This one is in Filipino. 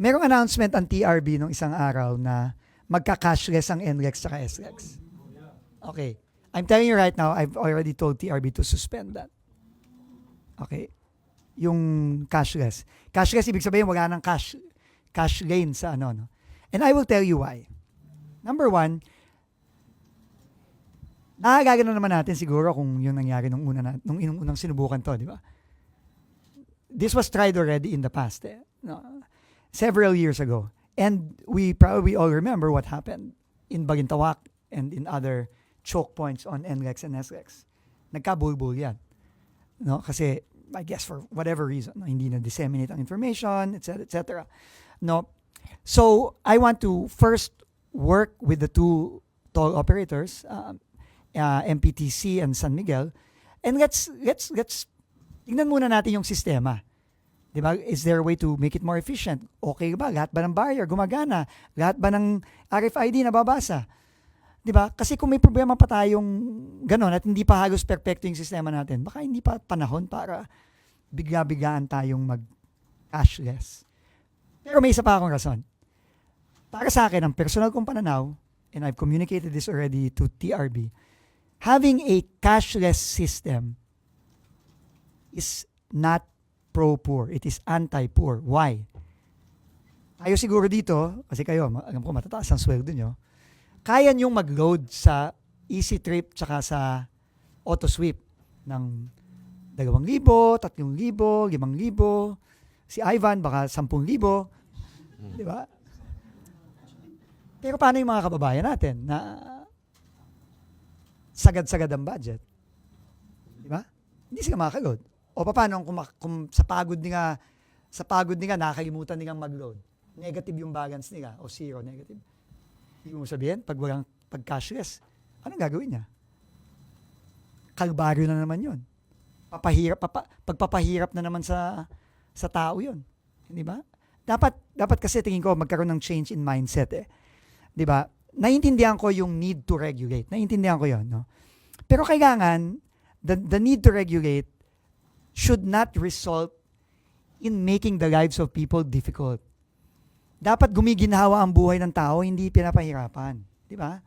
Merong announcement ang TRB nung isang araw na magka-cashless ang NLEX at SLEX. Okay. I'm telling you right now, I've already told TRB to suspend that. Okay. Yung cashless. Cashless, ibig sabihin, wala nang cash lane sa ano. No? And I will tell you why. Number one, nakagagano naman natin siguro kung yung nangyari nung unang sinubukan to, di ba? This was tried already in the past, no? Several years ago. And we probably all remember what happened in Bagintawak and in other choke points on NLEX and SLEX. Nagkabulbul yan. No? Kasi, I guess for whatever reason, no? Hindi na-disseminate ang information, etc., etc. No? So, I want to first work with the two toll operators, MPTC and San Miguel, and let's tingnan muna natin yung sistema. Diba? Is there a way to make it more efficient? Okay ba? Lahat ba ng barrier gumagana? Lahat ba ng RFID nababasa? Diba? Kasi kung may problema pa tayong gano'n at hindi pa halos perfecto yung sistema natin, baka hindi pa panahon para bigla-biglaan tayong mag-cashless. Pero may isa pa akong rason. Para sa akin, ang personal kong pananaw, and I've communicated this already to TRB, having a cashless system is not pro-poor. It is anti-poor. Why? Tayo siguro dito, kasi kayo, alam ko matataas ang sweldo nyo, kaya nyong mag-load sa Easy Trip tsaka sa AutoSweep ng 2,000, 3,000, 5,000, si Ivan baka 10,000, di ba? Pero paano yung mga kababayan natin na sagad-sagad ang budget? Di ba? Hindi sila makakaload. O paano kung sa pagod nila nakakalimutan nilang mag-load? Negative yung balance nila o zero, negative. Ibig mo sabihin, pag cashless, anong gagawin niya? Kalbaryo na naman yun. Pagpapahirap na naman sa tao yun. Di ba? Dapat kasi tingin ko magkaroon ng change in mindset eh. Di ba? Naiintindihan ko yung need to regulate. Naiintindihan ko yun. No? Pero kailangan, the need to regulate should not result in making the lives of people difficult. Dapat gumiginhawa ang buhay ng tao, hindi pinapahirapan. Di ba?